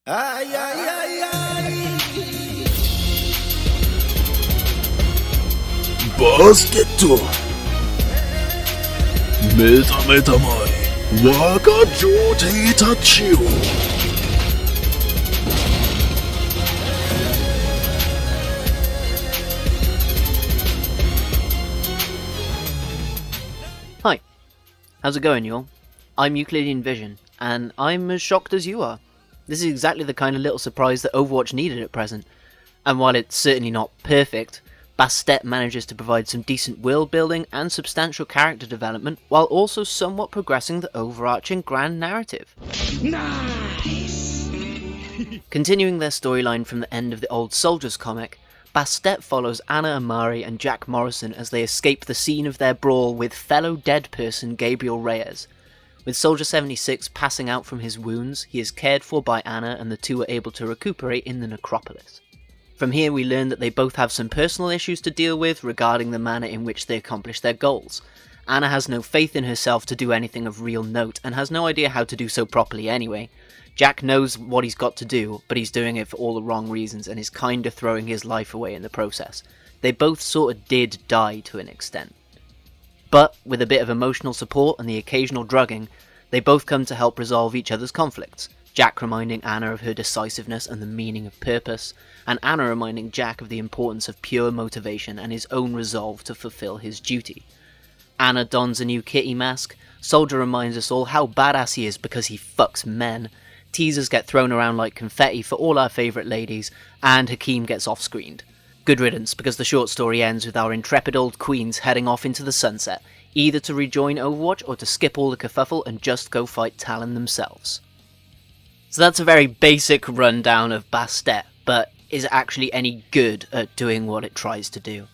Ay, ay, ay, ay. Bastet 目覚めたまえ我が女帝たちよ。Hi, how's it going, y'all? I'm Euclidean Vision, and I'm as shocked as you are. This is exactly the kind of little surprise that Overwatch needed at present, and while it's certainly not perfect, Bastet manages to provide some decent world building and substantial character development, while also somewhat progressing the overarching grand narrative. Nice! Continuing their storyline from the end of the Old Soldiers comic, Bastet follows Anna Amari and Jack Morrison as they escape the scene of their brawl with fellow dead person Gabriel Reyes. With Soldier 76 passing out from his wounds, he is cared for by Anna and the two are able to recuperate in the necropolis. From here we learn that they both have some personal issues to deal with regarding the manner in which they accomplish their goals. Anna has no faith in herself to do anything of real note and has no idea how to do so properly anyway. Jack knows what he's got to do, but he's doing it for all the wrong reasons and is kinda throwing his life away in the process. They both sorta did die to an extent. But, with a bit of emotional support and the occasional drugging, they both come to help resolve each other's conflicts. Jack reminding Anna of her decisiveness and the meaning of purpose, and Anna reminding Jack of the importance of pure motivation and his own resolve to fulfill his duty. Anna dons a new kitty mask, Soldier reminds us all how badass he is because he fucks men, teasers get thrown around like confetti for all our favourite ladies, and Hakeem gets off-screened. Good riddance, because the short story ends with our intrepid old queens heading off into the sunset, either to rejoin Overwatch or to skip all the kerfuffle and just go fight Talon themselves. So that's a very basic rundown of Bastet, but is it actually any good at doing what it tries to do?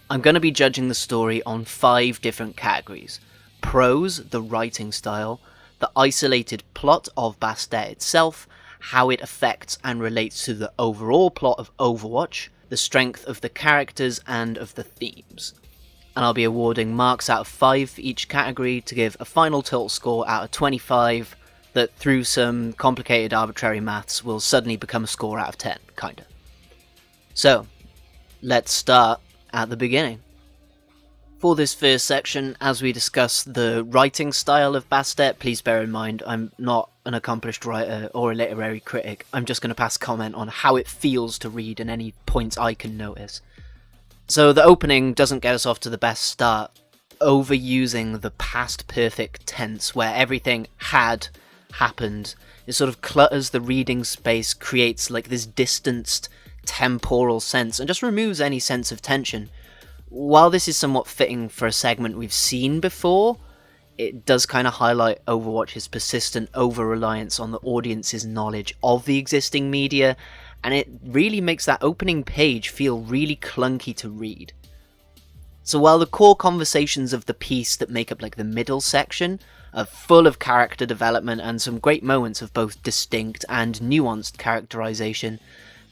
I'm going to be judging the story on 5 different categories. Prose, the writing style, the isolated plot of Bastet itself, how it affects and relates to the overall plot of Overwatch, the strength of the characters and of the themes. And I'll be awarding marks out of 5 for each category to give a final total score out of 25 that through some complicated arbitrary maths will suddenly become a score out of 10, kinda. So, let's start at the beginning. For this first section, as we discuss the writing style of Bastet, please bear in mind I'm not an accomplished writer or a literary critic. I'm just going to pass comment on how it feels to read and any points I can notice. So the opening doesn't get us off to the best start, overusing the past perfect tense where everything had happened. It sort of clutters the reading space, creates like this distanced temporal sense and just removes any sense of tension. While this is somewhat fitting for a segment we've seen before, it does kind of highlight Overwatch's persistent over-reliance on the audience's knowledge of the existing media, and it really makes that opening page feel really clunky to read. So while the core conversations of the piece that make up like the middle section are full of character development and some great moments of both distinct and nuanced characterization,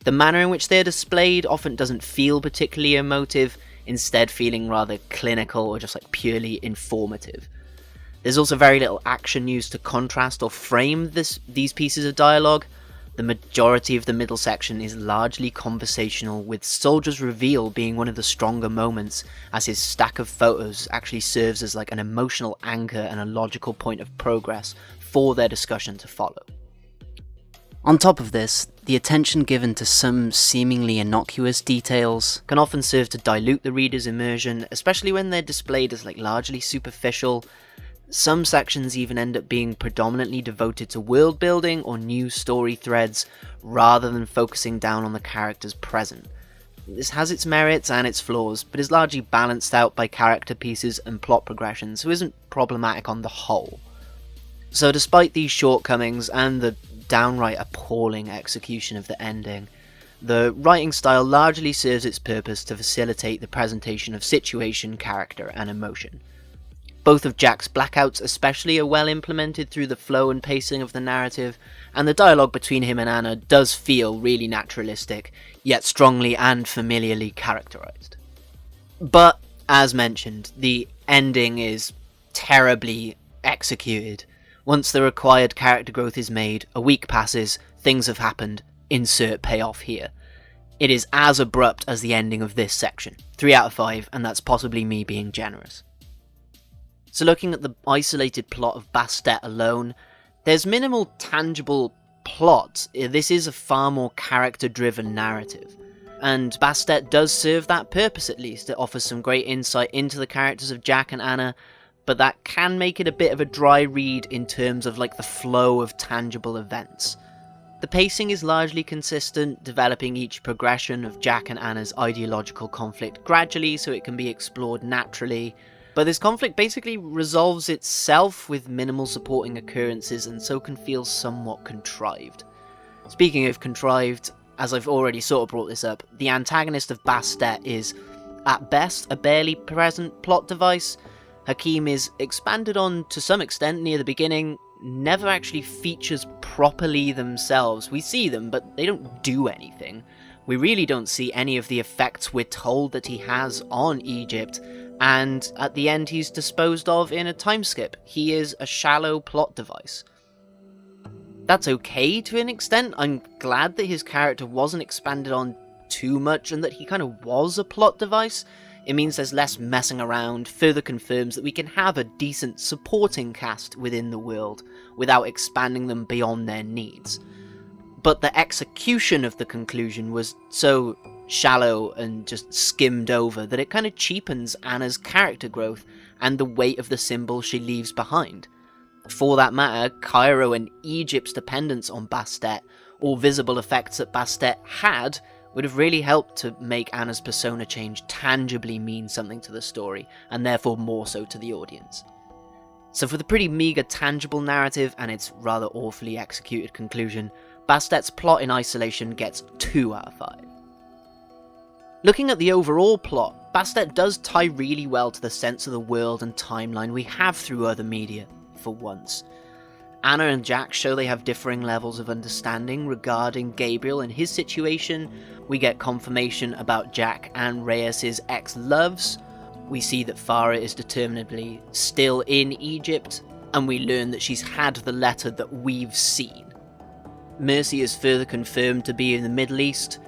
the manner in which they are displayed often doesn't feel particularly emotive, instead feeling rather clinical or just like purely informative. There's also very little action used to contrast or frame these pieces of dialogue. The majority of the middle section is largely conversational, with Soldier's reveal being one of the stronger moments, as his stack of photos actually serves as like an emotional anchor and a logical point of progress for their discussion to follow. On top of this, the attention given to some seemingly innocuous details can often serve to dilute the reader's immersion, especially when they're displayed as like largely superficial. Some sections even end up being predominantly devoted to world building or new story threads, rather than focusing down on the characters present. This has its merits and its flaws, but is largely balanced out by character pieces and plot progression, so isn't problematic on the whole. So despite these shortcomings and the downright appalling execution of the ending, the writing style largely serves its purpose to facilitate the presentation of situation, character, and emotion. Both of Jack's blackouts especially are well implemented through the flow and pacing of the narrative, and the dialogue between him and Anna does feel really naturalistic, yet strongly and familiarly characterized. But, as mentioned, the ending is terribly executed. Once the required character growth is made, a week passes, things have happened, insert payoff here. It is as abrupt as the ending of this section. 3 out of 5, and that's possibly me being generous. So looking at the isolated plot of Bastet alone, there's minimal tangible plot. This is a far more character-driven narrative. And Bastet does serve that purpose at least. It offers some great insight into the characters of Jack and Anna, but that can make it a bit of a dry read in terms of like the flow of tangible events. The pacing is largely consistent, developing each progression of Jack and Anna's ideological conflict gradually so it can be explored naturally, but this conflict basically resolves itself with minimal supporting occurrences and so can feel somewhat contrived. Speaking of contrived, as I've already sort of brought this up, the antagonist of Bastet is, at best, a barely present plot device. Hakim is expanded on to some extent near the beginning, never actually features properly themselves. We see them, but they don't do anything. We really don't see any of the effects we're told that he has on Egypt, and at the end he's disposed of in a time skip. He is a shallow plot device. That's okay to an extent. I'm glad that his character wasn't expanded on too much and that he kind of was a plot device. It means there's less messing around, further confirms that we can have a decent supporting cast within the world without expanding them beyond their needs. But the execution of the conclusion was so shallow and just skimmed over that it kind of cheapens Anna's character growth and the weight of the symbol she leaves behind. For that matter, Cairo and Egypt's dependence on Bastet, or visible effects that Bastet had, would have really helped to make Anna's persona change tangibly mean something to the story, and therefore more so to the audience. So for the pretty meagre tangible narrative and its rather awfully executed conclusion, Bastet's plot in isolation gets 2 out of 5. Looking at the overall plot, Bastet does tie really well to the sense of the world and timeline we have through other media, for once. Anna and Jack show they have differing levels of understanding regarding Gabriel and his situation. We get confirmation about Jack and Reyes' ex-loves. We see that Farah is determinedly still in Egypt, and we learn that she's had the letter that we've seen. Mercy is further confirmed to be in the Middle East.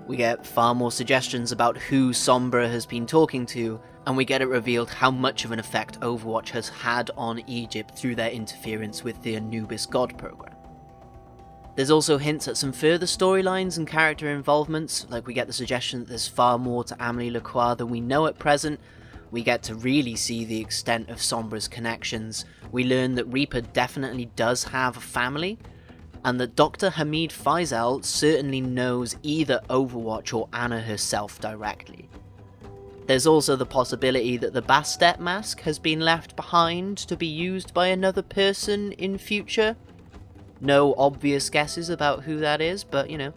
We get far more suggestions about who Sombra has been talking to, and we get it revealed how much of an effect Overwatch has had on Egypt through their interference with the Anubis God program. There's also hints at some further storylines and character involvements, like we get the suggestion that there's far more to Amelie Lacroix than we know at present. We get to really see the extent of Sombra's connections. We learn that Reaper definitely does have a family, and that Dr. Hamid Faisal certainly knows either Overwatch or Anna herself directly. There's also the possibility that the Bastet mask has been left behind to be used by another person in future. No obvious guesses about who that is, but you know.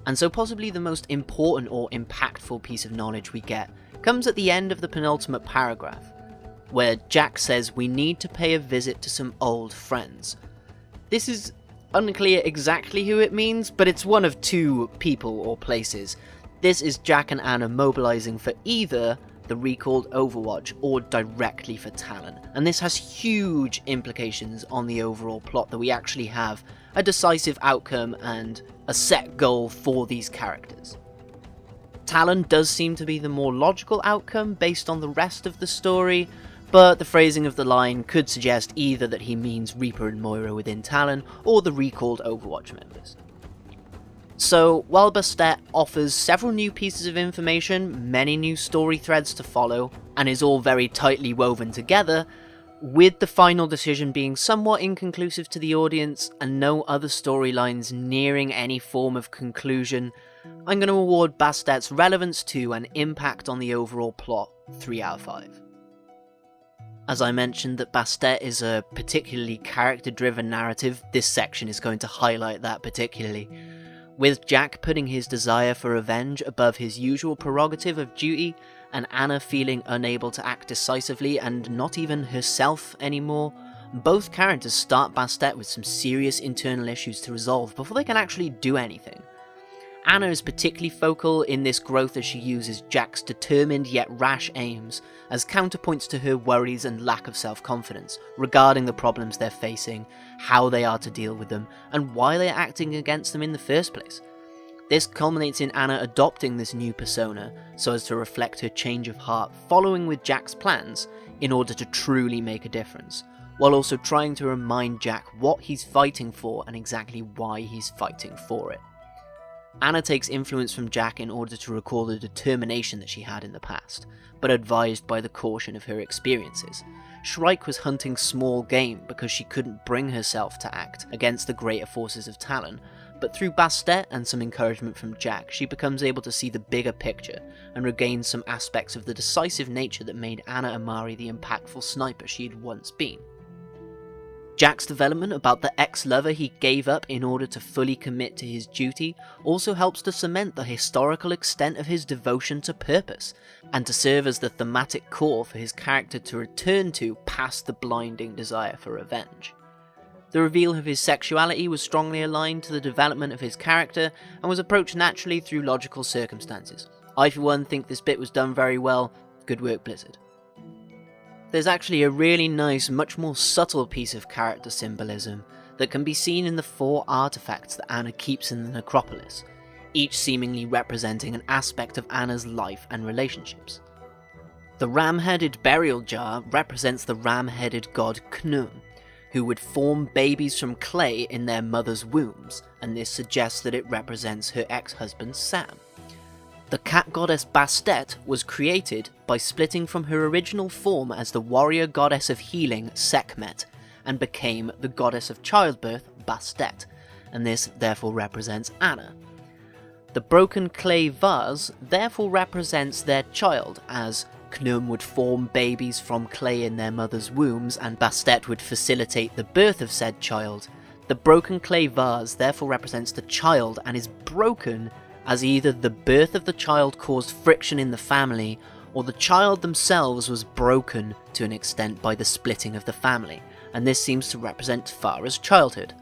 And so possibly the most important or impactful piece of knowledge we get comes at the end of the penultimate paragraph, where Jack says we need to pay a visit to some old friends. This is unclear exactly who it means, but it's one of 2 people or places. This is Jack and Anna mobilizing for either the recalled Overwatch or directly for Talon, and this has huge implications on the overall plot that we actually have a decisive outcome and a set goal for these characters. Talon does seem to be the more logical outcome based on the rest of the story, but the phrasing of the line could suggest either that he means Reaper and Moira within Talon, or the recalled Overwatch members. So, while Bastet offers several new pieces of information, many new story threads to follow, and is all very tightly woven together, with the final decision being somewhat inconclusive to the audience, and no other storylines nearing any form of conclusion, I'm going to award Bastet's relevance to and impact on the overall plot 3 out of 5. As I mentioned that Bastet is a particularly character-driven narrative, this section is going to highlight that particularly. With Jack putting his desire for revenge above his usual prerogative of duty, and Anna feeling unable to act decisively and not even herself anymore, both characters start Bastet with some serious internal issues to resolve before they can actually do anything. Anna is particularly focal in this growth as she uses Jack's determined yet rash aims as counterpoints to her worries and lack of self-confidence regarding the problems they're facing, how they are to deal with them, and why they are acting against them in the first place. This culminates in Anna adopting this new persona so as to reflect her change of heart following with Jack's plans in order to truly make a difference, while also trying to remind Jack what he's fighting for and exactly why he's fighting for it. Anna takes influence from Jack in order to recall the determination that she had in the past, but advised by the caution of her experiences. Shrike was hunting small game because she couldn't bring herself to act against the greater forces of Talon, but through Bastet and some encouragement from Jack, she becomes able to see the bigger picture and regains some aspects of the decisive nature that made Anna Amari the impactful sniper she had once been. Jack's development about the ex-lover he gave up in order to fully commit to his duty also helps to cement the historical extent of his devotion to purpose, and to serve as the thematic core for his character to return to past the blinding desire for revenge. The reveal of his sexuality was strongly aligned to the development of his character and was approached naturally through logical circumstances. I for one think this bit was done very well. Good work, Blizzard. There's actually a really nice, much more subtle piece of character symbolism that can be seen in the 4 artifacts that Anna keeps in the necropolis, each seemingly representing an aspect of Anna's life and relationships. The ram-headed burial jar represents the ram-headed god Knum, who would form babies from clay in their mother's wombs, and this suggests that it represents her ex-husband Sam. The cat goddess Bastet was created by splitting from her original form as the warrior goddess of healing Sekhmet, and became the goddess of childbirth Bastet, and this therefore represents Anna. The broken clay vase therefore represents their child, as Knum would form babies from clay in their mother's wombs and Bastet would facilitate the birth of said child. The broken clay vase therefore represents the child and is broken as either the birth of the child caused friction in the family, or the child themselves was broken to an extent by the splitting of the family, and this seems to represent Farah's childhood.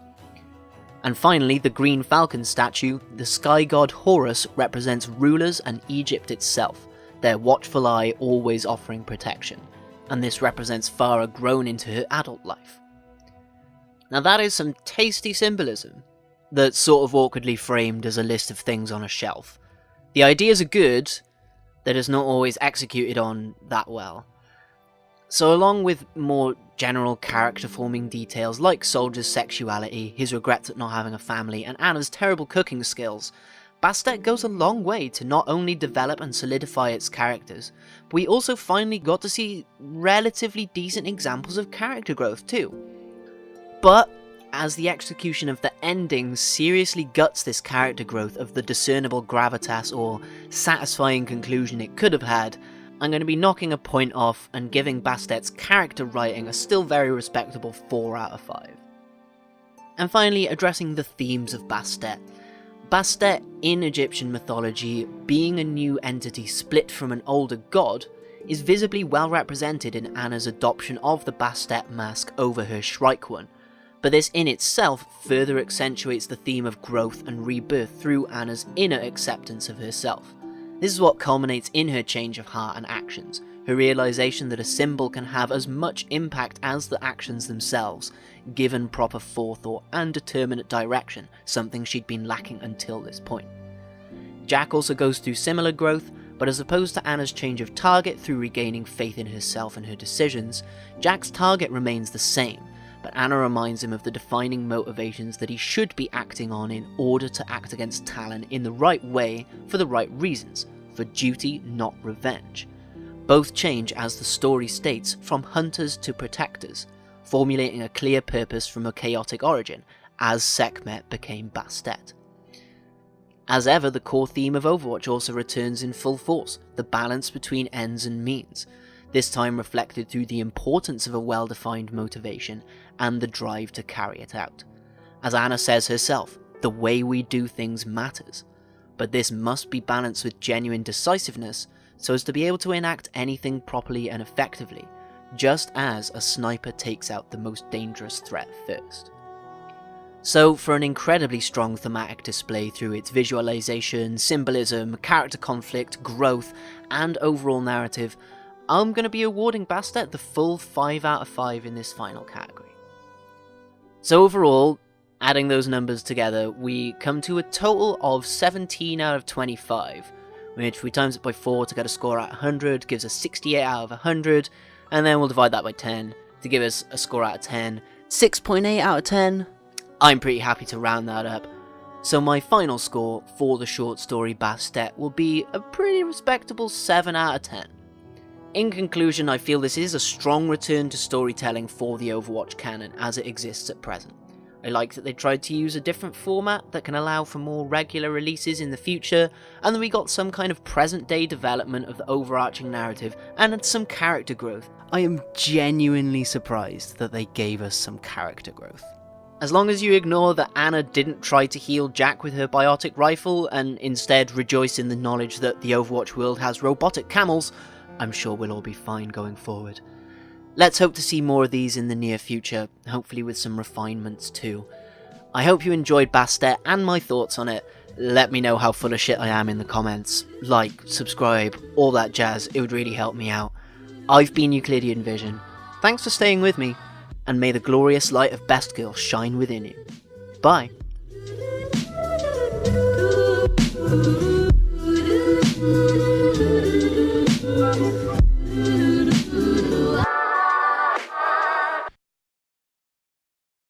And finally, the green falcon statue, the sky god Horus, represents rulers and Egypt itself, their watchful eye always offering protection, and this represents Farah grown into her adult life. Now that is some tasty symbolism that's sort of awkwardly framed as a list of things on a shelf. The ideas are good, they're just not always executed on that well. So along with more general character forming details like Soldier's sexuality, his regrets at not having a family, and Anna's terrible cooking skills, Bastet goes a long way to not only develop and solidify its characters, but we also finally got to see relatively decent examples of character growth too. But as the execution of the ending seriously guts this character growth of the discernible gravitas or satisfying conclusion it could have had, I'm going to be knocking a point off and giving Bastet's character writing a still very respectable 4 out of 5. And finally, addressing the themes of Bastet. Bastet, in Egyptian mythology, being a new entity split from an older god, is visibly well represented in Anna's adoption of the Bastet mask over her Shrike one, but this in itself further accentuates the theme of growth and rebirth through Anna's inner acceptance of herself. This is what culminates in her change of heart and actions, her realization that a symbol can have as much impact as the actions themselves, given proper forethought and determinate direction, something she'd been lacking until this point. Jack also goes through similar growth, but as opposed to Anna's change of target through regaining faith in herself and her decisions, Jack's target remains the same, but Anna reminds him of the defining motivations that he should be acting on in order to act against Talon in the right way for the right reasons, for duty, not revenge. Both change, as the story states, from hunters to protectors, formulating a clear purpose from a chaotic origin, as Sekhmet became Bastet. As ever, the core theme of Overwatch also returns in full force, the balance between ends and means, this time reflected through the importance of a well-defined motivation and the drive to carry it out. As Anna says herself, the way we do things matters, but this must be balanced with genuine decisiveness so as to be able to enact anything properly and effectively, just as a sniper takes out the most dangerous threat first. So for an incredibly strong thematic display through its visualization, symbolism, character conflict, growth, and overall narrative, I'm going to be awarding Bastet the full 5 out of 5 in this final category. So overall, adding those numbers together, we come to a total of 17 out of 25, which if we times it by 4 to get a score at 100 gives us 68 out of 100, and then we'll divide that by 10 to give us a score out of 10, 6.8 out of 10. I'm pretty happy to round that up. So my final score for the short story Bastet will be a pretty respectable 7 out of 10. In conclusion, I feel this is a strong return to storytelling for the Overwatch canon as it exists at present. I like that they tried to use a different format that can allow for more regular releases in the future, and that we got some kind of present day development of the overarching narrative and some character growth. I am genuinely surprised that they gave us some character growth. As long as you ignore that Anna didn't try to heal Jack with her biotic rifle and instead rejoice in the knowledge that the Overwatch world has robotic camels, I'm sure we'll all be fine going forward. Let's hope to see more of these in the near future, hopefully with some refinements too. I hope you enjoyed Bastet and my thoughts on it. Let me know how full of shit I am in the comments. Like, subscribe, all that jazz, it would really help me out. I've been Euclidean Vision. Thanks for staying with me, and may the glorious light of Best Girl shine within you. Bye. Ooh.